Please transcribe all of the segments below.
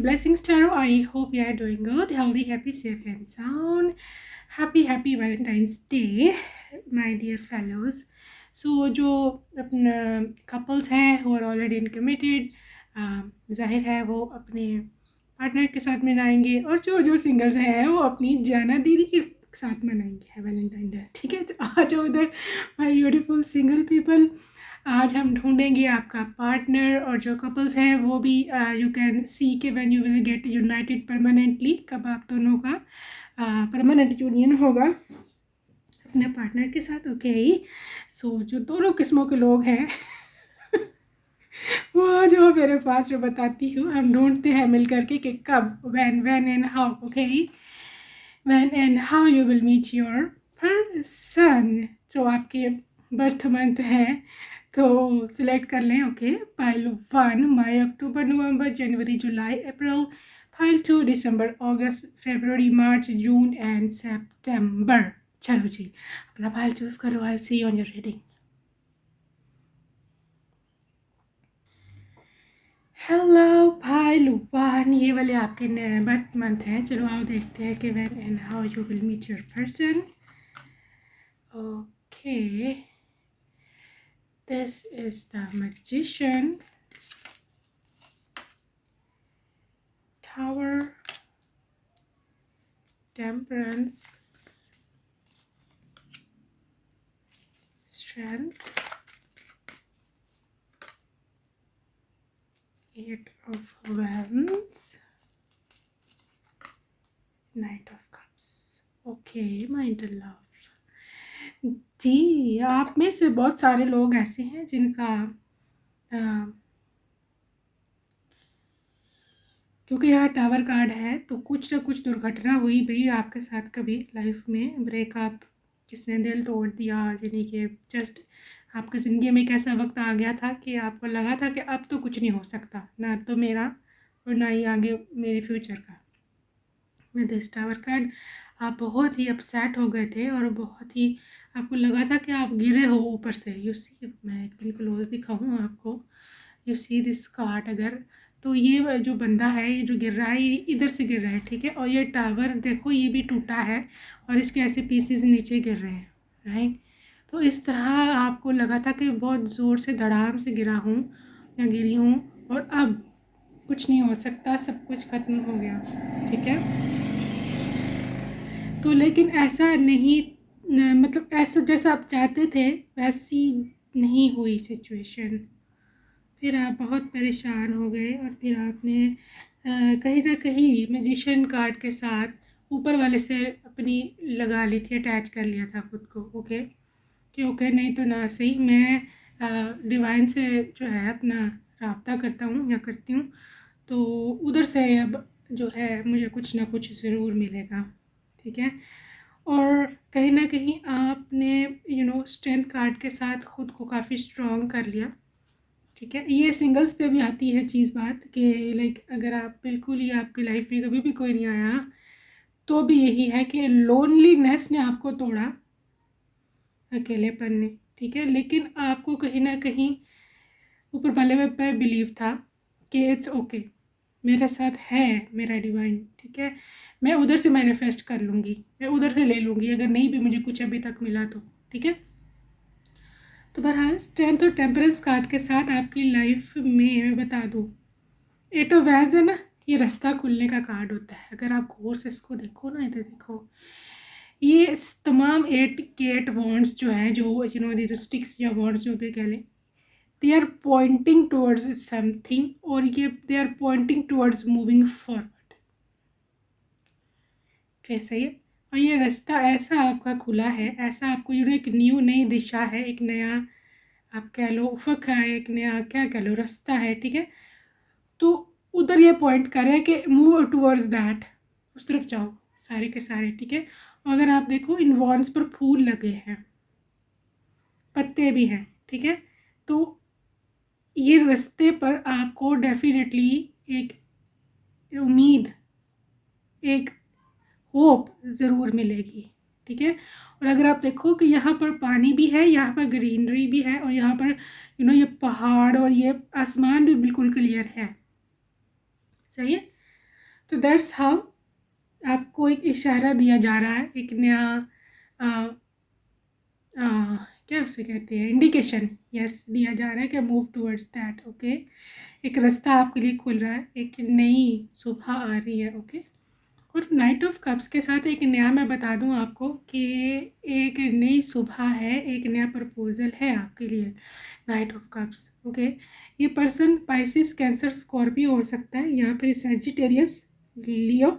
Blessings Tarot. I hope you are doing good, healthy, happy, safe and sound. Happy Valentine's Day, my dear fellows. So जो अपना couples हैं who are already committed, जाहिर है वो अपने partner के साथ मनाएंगे, और जो सिंगल्स हैं वो अपनी जाना दीदी के साथ मनाएंगे वैलेंटाइन डे. ठीक है, तो आ जाओ उधर माय ब्यूटीफुल सिंगल पीपल. आज हम ढूंढेंगे आपका पार्टनर, और जो कपल्स हैं वो भी यू कैन सी के when you will get United permanently, कब आप दोनों का परमानेंट यूनियन होगा अपने पार्टनर के साथ. ओके, सो जो दोनों किस्मों के लोग हैं वो जो मेरे पास जो बताती हूँ, हम ढूंढते हैं मिल करके कि कब, when and how. Okay, when and how you will meet your person. जो आपके बर्थ मंथ है तो सिलेक्ट कर लें. ओके, पाइल 1 मई, अक्टूबर, नवंबर, जनवरी, जुलाई, अप्रैल. पाइल 2 दिसंबर, अगस्त, फरवरी, मार्च, जून एंड सितंबर. चलो जी, अपना पाइल चूज करो. I see on your reading. Hello pile 1, ये वाले आपके बर्थ मंथ हैं. चलो आओ देखते हैं कि when and how you will meet your person. Okay, this is the Magician, Tower, Temperance, Strength, 8 of Wands, Knight of Cups. Okay, my dear love. जी, आप में से बहुत सारे लोग ऐसे हैं जिनका क्योंकि यहाँ टावर कार्ड है तो कुछ ना कुछ दुर्घटना हुई भाई आपके साथ कभी लाइफ में. ब्रेकअप, किसने दिल तोड़ दिया, यानी कि जस्ट आपकी ज़िंदगी में एक ऐसा वक्त आ गया था कि आपको लगा था कि अब तो कुछ नहीं हो सकता, ना तो मेरा और ना ही आगे मेरे फ्यूचर का. विद दिस टावर कार्ड आप बहुत ही अपसेट हो गए थे और बहुत ही आपको लगा था कि आप गिरे हो ऊपर से. यू सी, मैं एक दिन क्लोज दिखाऊँ आपको. यू सी दिस कार्ड, अगर तो ये जो बंदा है, ये जो गिर रहा है, ये इधर से गिर रहा है. ठीक है, और ये टावर देखो ये भी टूटा है और इसके ऐसे पीसेस नीचे गिर रहे हैं. राइट, तो इस तरह आपको लगा था कि बहुत ज़ोर से धड़ाम से गिरा हूँ या गिरी हूँ और अब कुछ नहीं हो सकता, सब कुछ ख़त्म हो गया. ठीक है, तो लेकिन ऐसा नहीं, मतलब ऐसा जैसा आप चाहते थे वैसी नहीं हुई सिचुएशन. फिर आप बहुत परेशान हो गए और फिर आपने कहीं ना कहीं मैजिशियन कार्ड के साथ ऊपर वाले से अपनी लगा ली थी, अटैच कर लिया था खुद को. ओके, कि ओके नहीं तो ना सही, मैं डिवाइन से जो है अपना राब्ता करता हूँ या करती हूँ, तो उधर से अब जो है मुझे कुछ ना कुछ ज़रूर मिलेगा. ठीक है, और कहीं ना कहीं आपने स्ट्रेंथ कार्ड के साथ ख़ुद को काफ़ी स्ट्रॉन्ग कर लिया. ठीक है, ये सिंगल्स पे भी आती है चीज़ बात कि लाइक अगर आप बिल्कुल ही आपकी लाइफ में कभी भी कोई नहीं आया तो भी यही है कि लोनलीनेस ने आपको तोड़ा, अकेलेपन ने. ठीक है, लेकिन आपको कहीं ना कहीं ऊपर वाले में पे बिलीव था कि इट्स ओके, मेरे साथ है मेरा डिवाइन. ठीक है, मैं उधर से मैनिफेस्ट कर लूँगी, मैं उधर से ले लूँगी अगर नहीं भी मुझे कुछ अभी तक मिला तो. ठीक है, तो बहरहाल स्ट्रेंथ और टेम्परेंस कार्ड के साथ आपकी लाइफ में मैं बता दूँ, 8 ऑफ वैंड्स है ना, ये रास्ता खुलने का कार्ड होता है. अगर आप गौर से इसको देखो ना, इधर देखो, ये तमाम 8 वॉन्ड्स जो हैं, जो स्टिक्स या वॉन्ड्स जो भी कह लें, they are pointing towards something, और ये they are pointing towards moving forward. कैसा है, और ये रास्ता ऐसा आपका खुला है, ऐसा आपको एक नई दिशा है, एक नया आप कह लो उफक है, एक नया क्या कह लो रास्ता है. ठीक है, तो उधर ये पॉइंट कर रहे हैं कि मूव टूवर्ड्स दैट, उस तरफ जाओ सारे के सारे. ठीक है, और अगर आप देखो इन वॉन्स पर फूल लगे हैं, पत्ते भी हैं. ठीक है, तो ये रास्ते पर आपको डेफिनेटली एक उम्मीद, एक होप ज़रूर मिलेगी. ठीक है, और अगर आप देखो कि यहाँ पर पानी भी है, यहाँ पर ग्रीनरी भी है, और यहाँ पर ये पहाड़ और ये आसमान भी बिल्कुल क्लियर है. सही है, तो दैट्स हाउ आपको एक इशारा दिया जा रहा है, एक नया अ, क्या उसे कहते हैं, इंडिकेशन, यस, दिया जा रहा है कि मूव टूवर्ड्स दैट, ओके। एक रास्ता आपके लिए खुल रहा है, एक नई सुबह आ रही है, ओके। और नाइट ऑफ कप्स के साथ एक नया मैं बता दूं आपको कि एक नई सुबह है, एक नया प्रपोजल है आपके लिए, नाइट ऑफ कप्स, ओके। ये पर्सन पाइसिस, कैंसर, स्कॉर्पियो हो सकता है, या फिर सैजिटेरियस, लियो,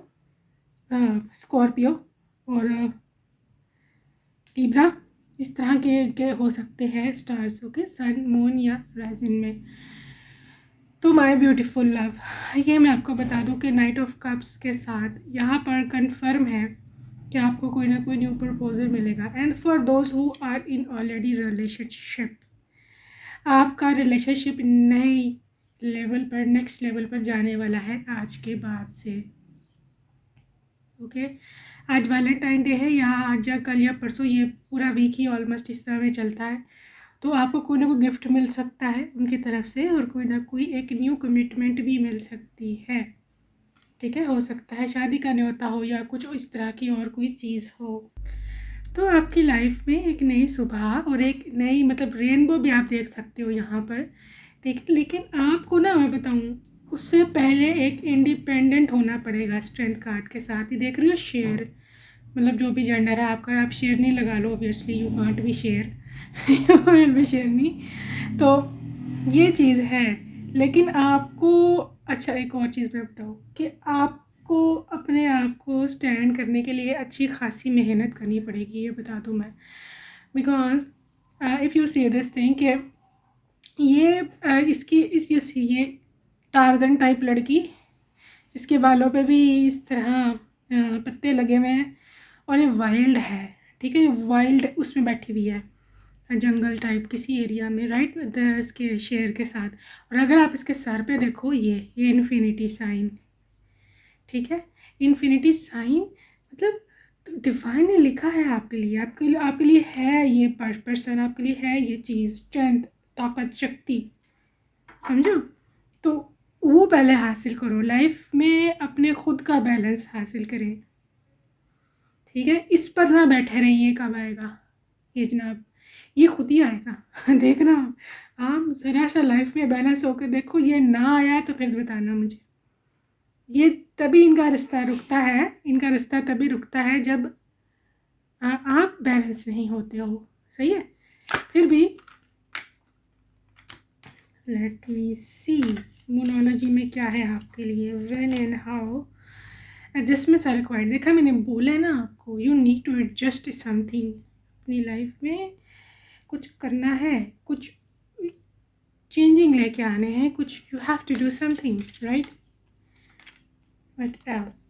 स्कॉर्पियो और लिब्रा, इस तरह के हो सकते हैं स्टार्स, ओके, सन, मून या राइजिंग में। तो माय ब्यूटीफुल लव, ये मैं आपको बता दूं कि नाइट ऑफ कप्स के साथ यहाँ पर कंफर्म है कि आपको कोई ना कोई न्यू प्रपोजल मिलेगा। And for those who are in already relationship, आपका रिलेशनशिप नए लेवल पर, नेक्स्ट लेवल पर जाने वाला है आज के बाद से, ओके। आज वैलेंटाइन डे है, या आज या कल या परसों, ये पूरा वीक ही ऑलमोस्ट इस तरह में चलता है। तो आपको कोई ना कोई गिफ्ट मिल सकता है उनकी तरफ से, और कोई ना कोई एक न्यू कमिटमेंट भी मिल सकती है, ठीक है। हो सकता है शादी का न्योता हो या कुछ इस तरह की और कोई चीज़ हो। तो आपकी लाइफ में एक नई सुबह और एक नई, मतलब रेनबो भी आप देख सकते हो यहाँ पर, ठीक है। लेकिन आपको ना मैं बताऊँ, उससे पहले एक इंडिपेंडेंट होना पड़ेगा। स्ट्रेंथ कार्ड के साथ ही देख रही हो शेयर, मतलब जो भी जेंडर है आपका, आप शेयर नहीं लगा लो, ऑब्वियसली यू कांट भी share, you will be share नहीं, तो ये चीज़ है। लेकिन आपको, अच्छा एक और चीज़ मैं बताऊँ कि आपको अपने आप को स्टैंड करने के लिए अच्छी खासी मेहनत करनी पड़ेगी, ये बता दूँ मैं। Because if you see this thing कि ये ये टार्जन टाइप लड़की, इसके बालों पे भी इस तरह पत्ते लगे हुए हैं, और ये वाइल्ड है, ठीक है। ये वाइल्ड उसमें बैठी हुई है, जंगल टाइप किसी एरिया में, राइट, इसके शेर के साथ। और अगर आप इसके सर पे देखो, ये इन्फिनिटी साइन, ठीक है। इन्फिनिटी साइन मतलब डिवाइन ने लिखा है आपके लिए, आपके लिए है ये पर्सन, आपके लिए है ये चीज़, स्ट्रेंथ, ताकत, शक्ति, समझो। तो वो पहले हासिल करो लाइफ में, अपने खुद का बैलेंस हासिल करें, ठीक है। इस पर ना बैठे रहिए कब आएगा ये जनाब, ये खुद ही आएगा देखना आप ज़रा सा लाइफ में बैलेंस होकर देखो, ये ना आया तो फिर बताना मुझे। ये तभी इनका रिश्ता रुकता है, इनका रिश्ता तभी रुकता है जब आप बैलेंस नहीं होते हो, सही है। फिर भी लेट मी सी मोनोलॉजी में क्या है आपके लिए, when and how adjustments are required. देखा मैंने बोला है ना आपको, you need to adjust something अपनी लाइफ में, कुछ करना है, कुछ चेंजिंग लेके आने हैं, कुछ you have to do something, right. What else,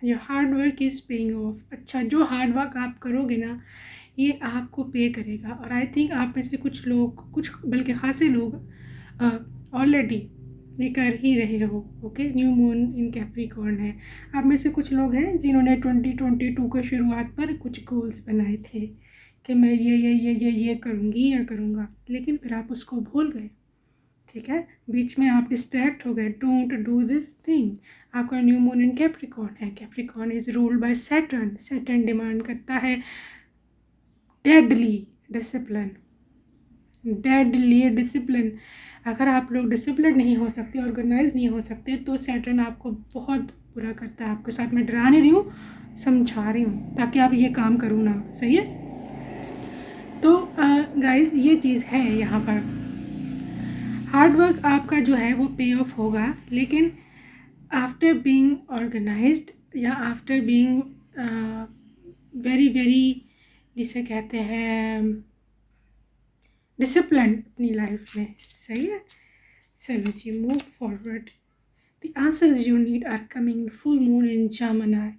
your hard work is paying off. अच्छा, जो हार्ड वर्क आप करोगे ना, ये आपको पे करेगा। और आई थिंक आप में से कुछ लोग, कुछ बल्कि खासे लोग ऑलरेडी ये कर ही रहे हो, okay. New moon in Capricorn है। आप में से कुछ लोग हैं जिन्होंने 2022 के शुरुआत पर कुछ गोल्स बनाए थे कि मैं ये करूँगी या करूँगा, लेकिन फिर आप उसको भूल गए, ठीक है। बीच में आप डिस्ट्रैक्ट हो गए, डोंट डू दिस थिंग। आपका न्यू मून इन कैप्रिकॉर्न है, Capricorn is ruled by Saturn. Saturn demand करता है डेडली डिसिप्लिन, डेडली डिसिप्लिन। अगर आप लोग डिसिप्लिन नहीं हो सकते, ऑर्गेनाइज नहीं हो सकते, तो सैटर्न आपको बहुत बुरा करता है। आपके साथ मैं डरा नहीं रही हूँ, समझा रही हूँ ताकि आप ये काम करो ना, सही है। तो गाइस ये चीज़ है यहाँ पर, हार्ड वर्क आपका जो है वो पे ऑफ होगा, लेकिन आफ्टर बीइंग ऑर्गेनाइज्ड या आफ्टर बीइंग वेरी वेरी, जिसे कहते हैं डिसिप्लिन अपनी लाइफ में, सही है। चलो जी, move forward. The answers you need are coming, full moon in Gemini,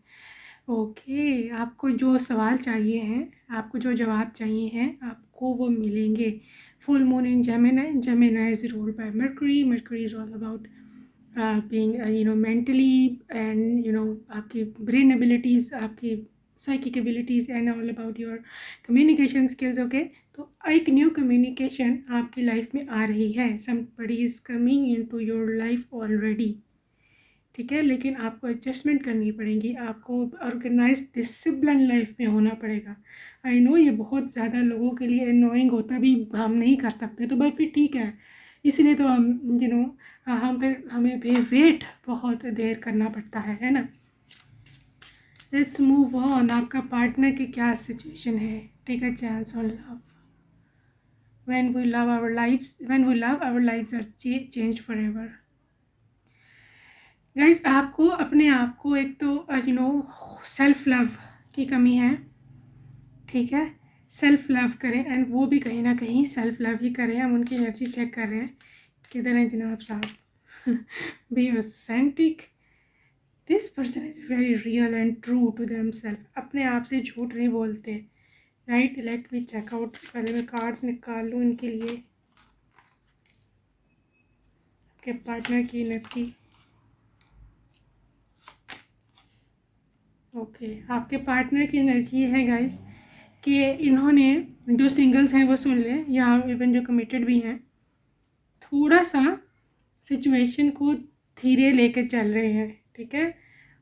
okay. आपको जो सवाल चाहिए हैं, आपको जो जवाब चाहिए हैं, आपको वो मिलेंगे। Full moon in Gemini, Gemini is ruled by mercury, mercury is all about being mentally and आपकी ब्रेन एबिलिटीज़, आपकी psychic abilities and all about your communication skills, okay. तो एक न्यू कम्युनिकेशन आपकी लाइफ में आ रही है, somebody is coming into your life already, ठीक है, लेकिन आपको एडजस्टमेंट करनी पड़ेगी, आपको ऑर्गेनाइज डिसिप्लिन लाइफ में होना पड़ेगा। आई नो ये बहुत ज़्यादा लोगों के लिए अनोइंग होता भी, हम नहीं कर सकते तो भाई फिर ठीक है, इसलिए तो हम हम फिर हमें भी वेट बहुत देर करना पड़ता है ना। Let's move on. आपका पार्टनर की क्या सिचुएशन है? Take a chance on love. when we love our lives are changed forever। Guys आपको अपने आप को एक तो सेल्फ लव की कमी है, ठीक है, सेल्फ लव करें, एंड वो भी कहीं ना कहीं सेल्फ लव ही करें। हम उनकी एनर्जी चेक कर रहे हैं, किधर है जनाब साहब? Be authentic, this person is very real and true to themselves. अपने आप से झूठ नहीं बोलते, right. Let me check out, पहले मैं कार्ड्स निकाल लूँ इनके लिए। आपके पार्टनर की एनर्जी, ओके आपके पार्टनर की एनर्जी है गाइस कि इन्होंने, जो सिंगल्स हैं वो सुन लें, या इवन जो कमिटेड भी हैं, थोड़ा सा सिचुएशन को धीरे लेकर चल रहे हैं, ठीक है।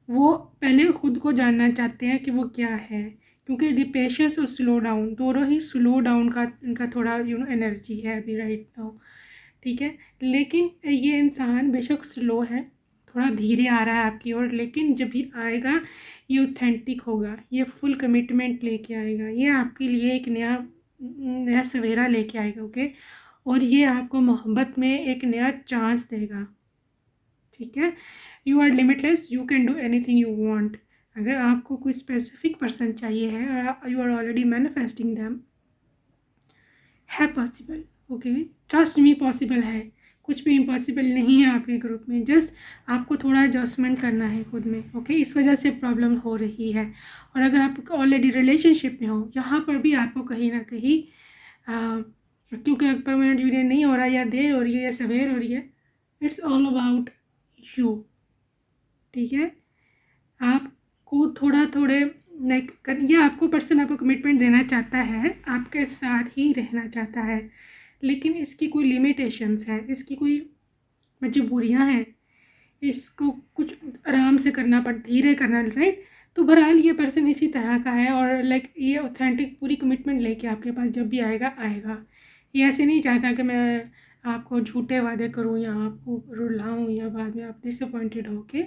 वो पहले खुद को जानना चाहते हैं कि वो क्या है, क्योंकि द पेशेंस और स्लो डाउन, दोनों ही स्लो डाउन का इनका थोड़ा एनर्जी है अभी राइट नाउ, ठीक है। लेकिन ये इंसान बेशक स्लो है, थोड़ा धीरे आ रहा है आपकी ओर, लेकिन जब ये आएगा ये ऑथेंटिक होगा, ये फुल कमिटमेंट लेके आएगा, ये आपके लिए एक नया नया सवेरा लेके आएगा, ओके। और ये आपको मोहब्बत में एक नया चांस देगा, ठीक है। You are limitless, you can do anything you want. अगर आपको कोई स्पेसिफिक पर्सन चाहिए है, you are already manifesting them, है possible, okay, trust me possible है। कुछ भी इम्पॉसिबल नहीं है आपके ग्रुप में, जस्ट आपको थोड़ा एडजस्टमेंट करना है खुद में, ओके। इस वजह से प्रॉब्लम हो रही है। और अगर आप ऑलरेडी रिलेशनशिप में हो, यहाँ पर भी आपको कहीं ना कहीं क्योंकि परमानेंट यूनियन नहीं हो रहा, या देर हो रही है या सवेर हो रही है, इट्स ऑल अबाउट यू, ठीक है। आपको थोड़े ये आपको पर्सन आपको कमिटमेंट देना चाहता है, आपके साथ ही रहना चाहता है, लेकिन इसकी कोई लिमिटेशंस है, इसकी कोई मजबूरियां हैं, इसको कुछ आराम से करना धीरे करना, राइट। तो बहरहाल ये पर्सन इसी तरह का है, और ये ऑथेंटिक पूरी कमिटमेंट लेके आपके पास जब भी आएगा आएगा। ये ऐसे नहीं चाहता कि मैं आपको झूठे वादे करूँ या आपको रुलाऊँ या बाद में आप डिसअपॉइंटेड हो के,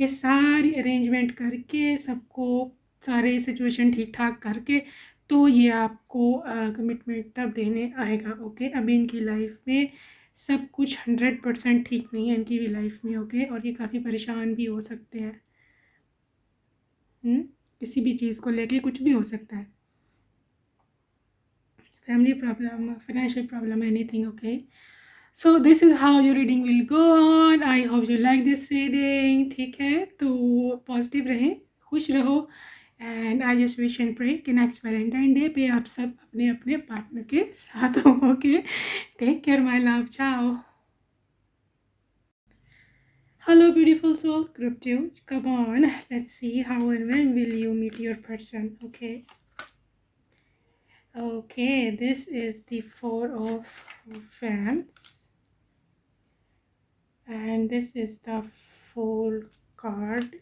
ये सारी अरेंजमेंट करके सबको सारे सिचुएशन ठीक ठाक करके तो ये आपको कमिटमेंट तब देने आएगा, ओके। अभी इनकी लाइफ में सब कुछ 100% ठीक नहीं है इनकी भी लाइफ में, ओके। और ये काफ़ी परेशान भी हो सकते हैं, किसी भी चीज़ को लेके कुछ भी हो सकता है, family problem, financial problem, anything, okay. So this is how your reading will go on. I hope you like this reading, ठीक है। तो पॉजिटिव रहें, खुश रहो, and I just wish and pray कि नेक्स्ट वैलेंटाइन डे पे आप सब अपने अपने पार्टनर के साथ हो, okay. Take care my love, ciao. Hello beautiful soul, group 2, come on, let's see how and when will you meet your person, okay. Okay, this is the 4 of Wands, and this is the Fool card,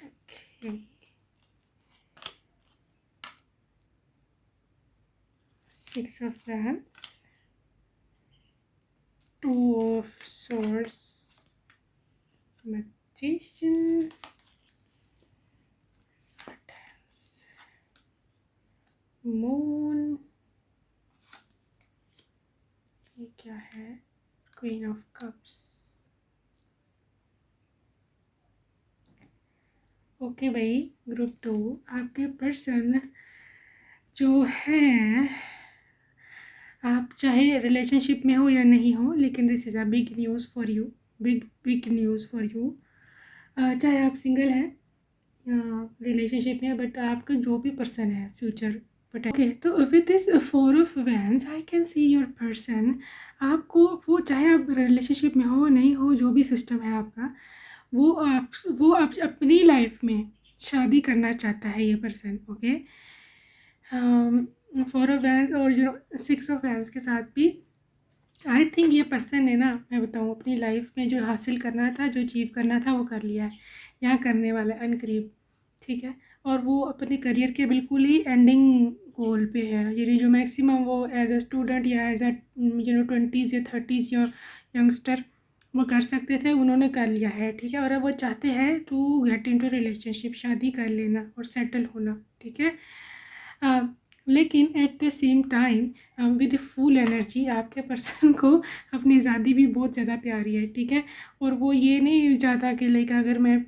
okay. 6 of Wands, 2 of Swords, Magician, what else? Moon, ये क्या है? Queen of Cups, okay भाई। Group 2, आपके person जो है, आप चाहे relationship में हो या नहीं हो, लेकिन this is a big news for you, big news for you. चाहे आप सिंगल हैं या रिलेशनशिप में, बट आपका जो भी पर्सन है फ्यूचर, बट ओके। तो with this 4 of vents I can see your person, आपको वो चाहे आप रिलेशनशिप में हो नहीं हो, जो भी सिस्टम है आपका, वो आप अपनी लाइफ में शादी करना चाहता है ये पर्सन, ओके। 4 ऑफ वैंस और 6 ऑफ वैंस के साथ भी आई थिंक ये पर्सन है ना, मैं बताऊँ, अपनी लाइफ में जो हासिल करना था, जो अचीव करना था वो कर लिया है, यहाँ करने वाला है अनकरीब, ठीक है। और वो अपने करियर के बिल्कुल ही एंडिंग गोल पे है, यानी जो मैक्सिमम वो एज अ स्टूडेंट या एज अ 20s या 30s या यंगस्टर वो कर सकते थे, उन्होंने कर लिया है, ठीक है। और अब वो चाहते हैं टू गेट इनटू रिलेशनशिप, शादी कर लेना और सेटल होना, ठीक है। लेकिन at the same time with full energy आपके पर्सन को अपनी आज़ादी भी बहुत ज़्यादा प्यारी है, ठीक है। और वो ये नहीं चाहता कि लाइक अगर मैं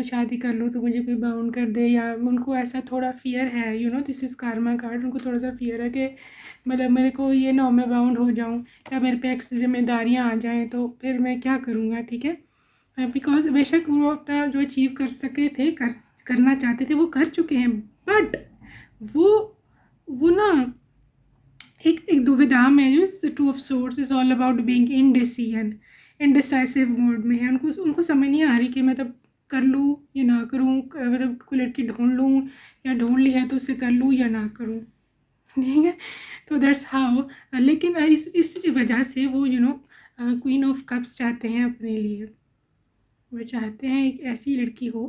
शादी कर लूँ तो मुझे कोई बाउंड कर दे, या उनको ऐसा थोड़ा फियर है, दिस इज़ कार्मा कार्ड, उनको थोड़ा सा फियर है कि मतलब मेरे को ये ना हो मैं बाउंड हो जाऊँ या मेरे पे एक्स जिम्मेदारियाँ आ जाएँ तो फिर मैं क्या करूँगा, ठीक है। बिकॉज बेशक वो अपना जो अचीव कर सके थे, करना चाहते थे, वो कर चुके हैं, बट वो ना एक एक दुविधा में, two of source is all about being indecisive mode में है। उनको समझ नहीं आ रही कि मतलब कर लूँ या ना करूँ, मतलब कोई लड़की ढूंढ लूँ या ढूंढ ली है तो उसे कर लूँ या ना करूँ, ठीक है। तो दैट्स हाउ, लेकिन इस वजह से वो क्वीन ऑफ कप्स चाहते हैं अपने लिए। वो चाहते हैं एक ऐसी लड़की हो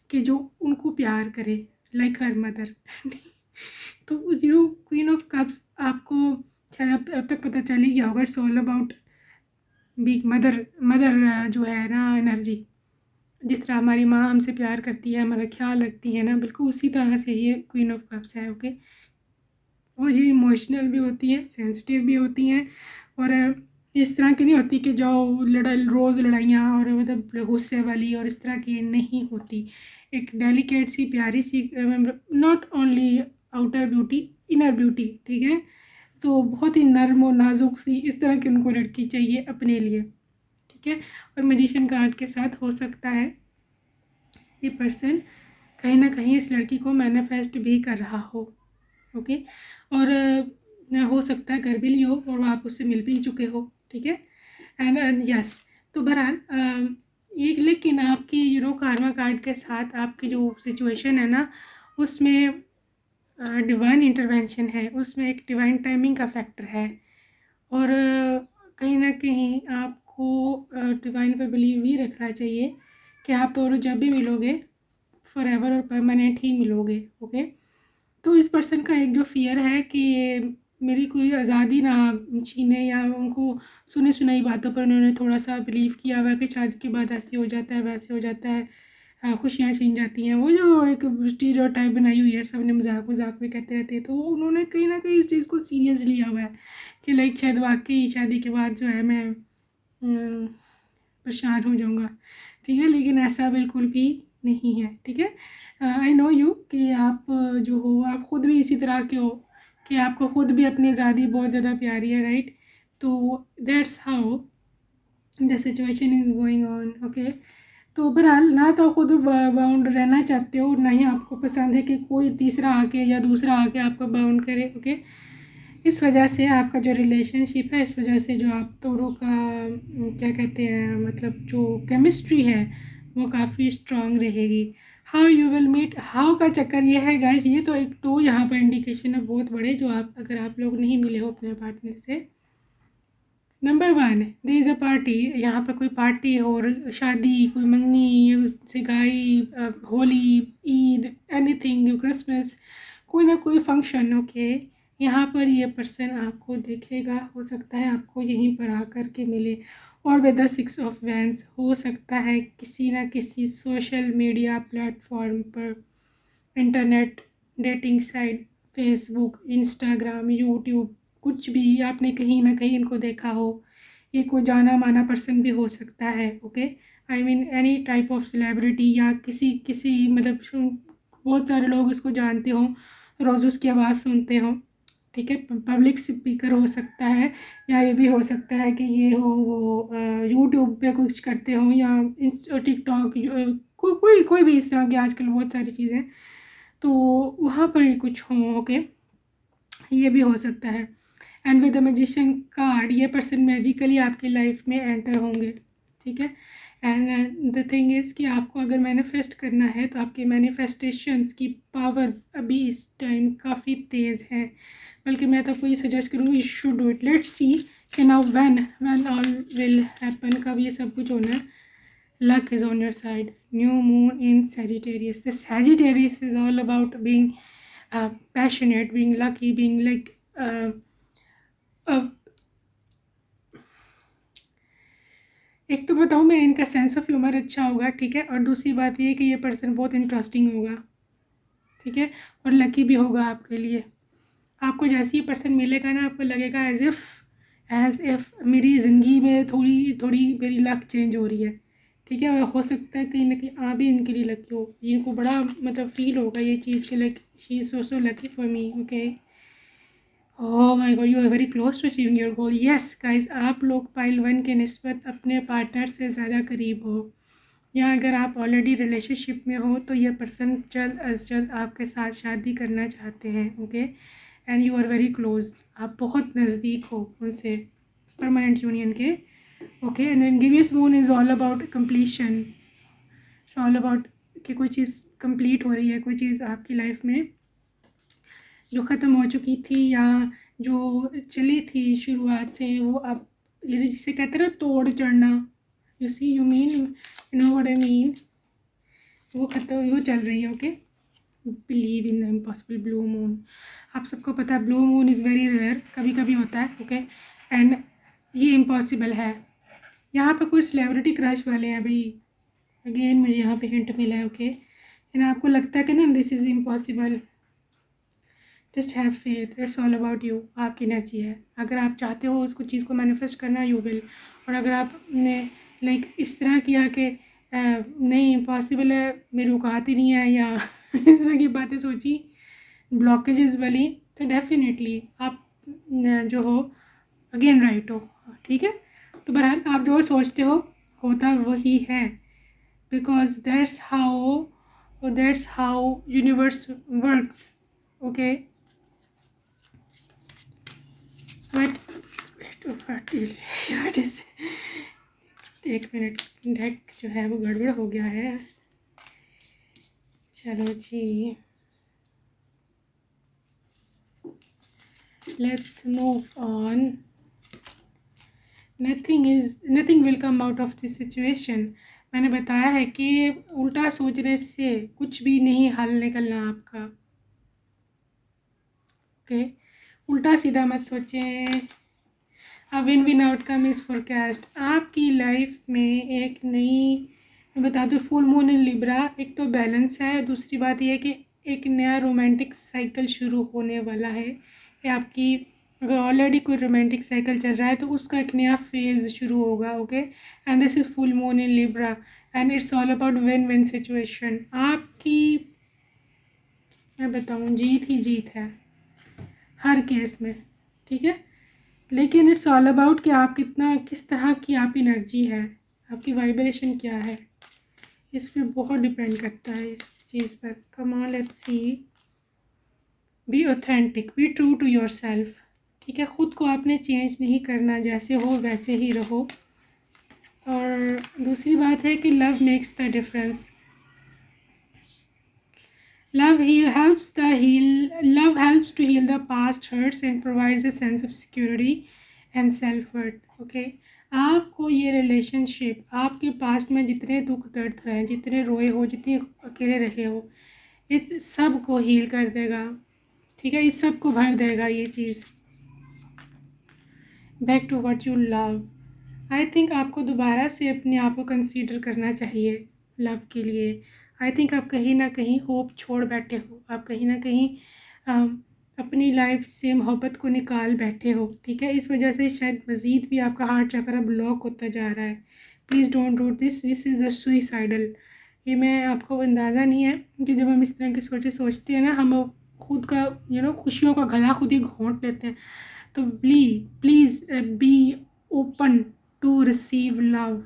कि जो उनको प्यार करे, लाइक हर मदर। तो क्वीन ऑफ कप्स आपको शायद अब तक पता चल ही गया होगा, it's all about big mother. Mother जो है ना एनर्जी, जिस तरह हमारी माँ हमसे प्यार करती है, हमारा ख्याल रखती है ना, बिल्कुल उसी तरह से ये क्वीन ऑफ कप्स है, ओके। और ये इमोशनल भी होती हैं, सेंसिटिव भी होती हैं, और इस तरह की नहीं होती कि जो रोज़ लड़ाइयाँ और मतलब गुस्से वाली और इस तरह की नहीं होती। एक डेलिकेट सी प्यारी सी, not only outer beauty, inner beauty, ठीक है। तो बहुत ही नर्म और नाजुक सी इस तरह की उनको लड़की चाहिए अपने लिए, ठीक है। और मैजिशियन कार्ड के साथ हो सकता है ये पर्सन कहीं ना कहीं इस लड़की को मैनिफेस्ट भी कर रहा हो, ओके। और हो सकता है कर भी ली हो और आप उससे मिल भी चुके हो, ठीक है। एंड यस, तो बहरहाल ये, लेकिन आपकी कार्मा कार्ड के साथ आपकी जो सिचुएशन है ना, उसमें डिवाइन इंटरवेंशन है, उसमें एक डिवाइन टाइमिंग का फैक्टर है। और कहीं ना कहीं आपको डिवाइन पर बिलीव भी रखना चाहिए कि आप और जब भी मिलोगे फॉर एवर और परमानेंट ही मिलोगे, ओके। तो इस पर्सन का एक जो फियर है कि मेरी कोई आज़ादी ना छीने, या उनको सुनी सुनाई बातों पर उन्होंने थोड़ा सा बिलीव किया हुआ कि शादी के बाद ऐसे हो जाता है, वैसे हो जाता है, खुशियाँ छीन जाती हैं, वो जो एक स्टीरियोटाइप बनाई हुई है, सबने मजाक मजाक में कहते रहते हैं। तो उन्होंने कहीं ना कहीं इस चीज़ को सीरियस लिया हुआ है कि लाइक शायद वाकई शादी के बाद जो है मैं परेशान हो जाऊँगा, ठीक है। लेकिन ऐसा बिल्कुल भी नहीं है, ठीक है। आई नो यू कि आप जो हो, आप ख़ुद भी इसी तरह के हो कि आपको ख़ुद भी अपनी आज़ादी बहुत ज़्यादा प्यारी है, राइट। तो that's how the situation is going on, okay. तो बहरहाल ना तो खुद बाउंड रहना चाहते हो, ना ही आपको पसंद है कि कोई तीसरा आके या दूसरा आके आपको बाउंड करे, ओके। इस वजह से आपका जो रिलेशनशिप है, इस वजह से जो आप दोनों का क्या कहते हैं, मतलब जो केमिस्ट्री है वो काफ़ी स्ट्रॉन्ग रहेगी। How you will meet, how का चक्कर ये है गाइस, ये तो एक तो यहाँ पर इंडिकेशन है बहुत बड़े, जो आप अगर आप लोग नहीं मिले हो अपने पार्टनर से। Number 1, there is a party, यहाँ पर कोई पार्टी हो, शादी, कोई मंगनी, सगाई, होली, ईद, एनीथिंग, क्रिसमस, कोई ना कोई फंक्शन, ओके। यहाँ पर ये पर्सन आपको देखेगा, हो सकता है आपको यहीं पर आकर के मिले। और विद द 6 ऑफ वैंड्स, हो सकता है किसी ना किसी सोशल मीडिया प्लेटफॉर्म पर, internet, dating site, Facebook, Instagram, YouTube, कुछ भी आपने कहीं ना कहीं इनको देखा हो। ये कोई जाना माना पर्सन भी हो सकता है, okay. I mean any type of celebrity, या किसी किसी मतलब बहुत सारे लोग इसको जानते हो, रोज़ उसकी आवाज़ सुनते हो, ठीक है। पब्लिक स्पीकर हो सकता है, या ये भी हो सकता है कि ये हो वो यूट्यूब पे कुछ करते हो, या टिकटॉक, कोई भी इस तरह की आजकल बहुत सारी चीज़ें, तो वहाँ पर ही कुछ हो, ओके। ये भी हो सकता है। And with the magician card, ये पर्सन मैजिकली आपकी लाइफ में एंटर होंगे, ठीक है। एंड द थिंग इज़ कि आपको अगर मैनिफेस्ट करना है तो आपके मैनिफेस्टेशंस की पावर्स अभी इस टाइम काफ़ी तेज़ हैं, बल्कि मैं तो आपको ये सजेस्ट करूँगी you should do it. Let's see कि now when all will happen, कब ये सब कुछ होना है. Luck is on your side. New moon in Sagittarius. The Sagittarius is all about being passionate, being lucky, being like uh, एक तो बताऊँ मैं, इनका सेंस ऑफ ह्यूमर अच्छा होगा, ठीक है. और दूसरी बात ये कि ये पर्सन बहुत इंटरेस्टिंग होगा, ठीक है. और लकी भी होगा आपके लिए. आपको जैसे ही पर्सन मिलेगा ना, आपको लगेगा एज इफ़ मेरी ज़िंदगी में थोड़ी थोड़ी मेरी लक चेंज हो रही है, ठीक है. और हो सकता है कहीं ना कहीं आप भी इनके लिए लकी हो. इनको बड़ा मतलब फील होगा ये चीज़ के, like she is so lucky for me. Okay. Oh my god, you are very close to achieving your goal. Yes guys, आप लोग पाइल 1 के निस्बत अपने पार्टनर से ज़्यादा करीब हो. या अगर आप ऑलरेडी रिलेशनशिप में हो तो ये पर्सन जल्द अज जल्द आपके साथ शादी करना चाहते हैं. Okay. And you are very close, आप बहुत नज़दीक हो उनसे, परमानेंट यूनियन के. ओके. एंड देन गिवियस moon is all about completion. It's all about कि कोई चीज़ कंप्लीट हो रही है, कोई चीज़ आपकी लाइफ में जो ख़त्म हो चुकी थी या जो चली थी शुरुआत से, वो अब ये जिसे कहते हैं ना तोड़ चढ़ना. You see, you know what I mean. वो ख़त्म, वो चल रही है. Okay. Believe in the impossible. Blue moon, आप सबको पता है blue moon is very rare, कभी कभी होता है. ओके. एंड ये इम्पॉसिबल है. यहाँ पे कोई सेलिब्रिटी क्रश वाले हैं भाई. अगेन मुझे यहाँ पे हिंट मिला है. ओके. एंड आपको लगता है कि ना this is impossible, just have faith. It's all about you. आपकी एनर्जी है. अगर आप चाहते हो उसको चीज़ को मैनिफेस्ट करना, यू विल. और अगर आपने लाइक इस तरह किया कि नहीं इम्पॉसिबल है, मेरी औकात ही नहीं है, या इस तरह की बातें सोची ब्लॉकेजेस वाली, तो डेफिनेटली आप जो हो अगेन राइट हो, ठीक है. तो बहरहाल आप जो सोचते हो होता वही है, because that's how universe works. Okay. But इस एक मिनट, डेक जो है वो गड़बड़ हो गया है. चलो जी, let's move on. Nothing will come out of this situation. मैंने बताया है कि उल्टा सोचने से कुछ भी नहीं हल निकलना आपका. ओके. उल्टा सीधा मत सोचें. अब win win outcome is forecast. आपकी लाइफ में एक नई, मैं बता दूँ, फुल मून इन लिब्रा. एक तो बैलेंस है, दूसरी बात यह है कि एक नया रोमांटिक साइकिल शुरू होने वाला है. ये आपकी, अगर ऑलरेडी कोई रोमांटिक साइकिल चल रहा है तो उसका एक नया फेज़ शुरू होगा. Okay. And this is full moon in Libra and it's all about win win situation. आपकी, मैं बताऊँ, जीत ही जीत है हर केस में, ठीक है. लेकिन इट्स ऑल अबाउट कि आप किस तरह की आप एनर्जी है, आपकी वाइब्रेशन क्या है, इस पर बहुत डिपेंड करता है इस चीज़ पर. Come on, let's see. Be authentic, be true to yourself, ठीक है. ख़ुद को आपने चेंज नहीं करना, जैसे हो वैसे ही रहो. और दूसरी बात है कि love makes the difference. Love helps to heal the past hurts and provides a sense of security and self-worth. Okay. आपको ये रिलेशनशिप आपके पास्ट में जितने दुख दर्द हैं, जितने रोए हो, जितने अकेले रहे हो, इस सब को हील कर देगा, ठीक है. इस सब को भर देगा ये चीज़. Back to what you love. I think आपको दोबारा से अपने आप को कंसीडर करना चाहिए लव के लिए. आई थिंक आप कहीं ना कहीं होप छोड़ बैठे हो. आप कहीं ना कहीं अपनी लाइफ से मोहब्बत को निकाल बैठे हो, ठीक है. इस वजह से शायद मज़ीद भी आपका हार्ट चक्र ब्लॉक होता जा रहा है. Please don't do this is a suicidal. ये मैं आपको अंदाज़ा नहीं है कि जब हम इस तरह की सोचते हैं ना, हम खुद का खुशियों का गला खुद ही घोंट लेते हैं. तो please be open to receive love,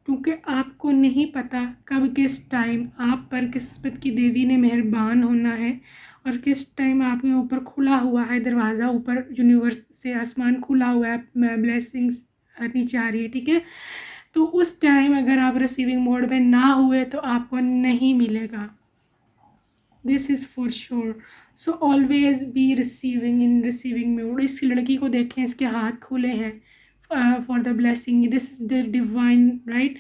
क्योंकि आपको नहीं पता कब किस टाइम आप पर किस्मत की देवी ने मेहरबान होना है और किस टाइम आपके ऊपर खुला हुआ है दरवाज़ा. ऊपर यूनिवर्स से आसमान खुला हुआ है, ब्लेसिंग्स नीचे आ रही है, ठीक है. तो उस टाइम अगर आप रिसीविंग मोड में ना हुए तो आपको नहीं मिलेगा. This is for sure. So always be receiving end receiving mode. इस लड़की को देखें, इसके हाथ खुले हैं for the blessing, this is the divine right.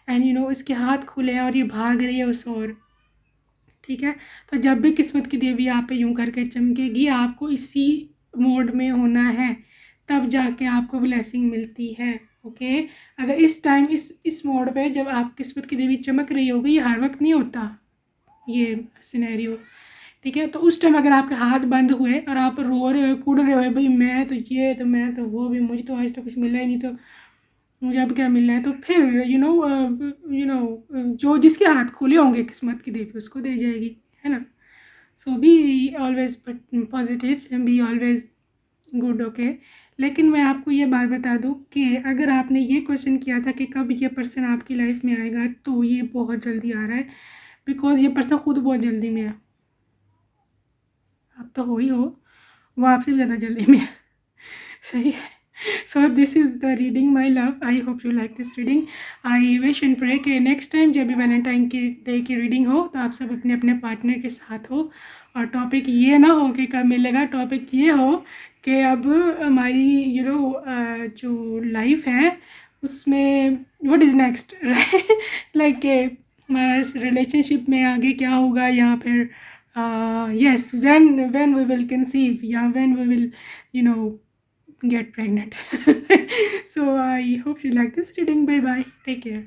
And you know इसके हाथ खुले हैं और ये भाग रही है उस ओर, ठीक है। तो जब भी किस्मत की देवी आप पे यूं करके चमकेगी, आपको इसी मोड में होना है, तब जाके आपको ब्लेसिंग मिलती है। ओके, अगर इस टाइम इस मोड पे जब आप किस्मत की देवी चमक रही होगी, ये हर वक्त नहीं होता ये सिनेरियो, ठीक है। तो उस टाइम अगर आपके हाथ बंद हुए और आप रो रहे हो, कूद रहे हो, भाई मैं तो ये तो मैं तो वो भी, मुझे तो आज तो कुछ मिला ही नहीं, तो मुझे अब क्या मिलना है, तो फिर जो जिसके हाथ खुले होंगे किस्मत की देवी उसको दे जाएगी, है ना। So be always positive, be always good. Okay, लेकिन मैं आपको ये बात बता दूँ कि अगर आपने ये क्वेश्चन किया था कि कब ये पर्सन आपकी लाइफ में आएगा, तो ये बहुत जल्दी आ रहा है, बिकॉज ये पर्सन खुद बहुत जल्दी में है। आप तो हो ही हो, वो आपसे भी ज़्यादा जल्दी में है। सही है। So this is the reading my love, I hope you like this reading. I wish and pray कि नेक्स्ट टाइम जब भी वैलेंटाइन की डे की रीडिंग हो, तो आप सब अपने अपने पार्टनर के साथ हो, और टॉपिक ये ना हो कि कब मिलेगा, टॉपिक ये हो कि अब हमारी जो लाइफ है उसमें what is next, right, like हमारा इस रिलेशनशिप में आगे क्या होगा, या फिर yes, when we will conceive, yeah, when we will you know get pregnant. So I hope you like this reading. Bye bye, take care.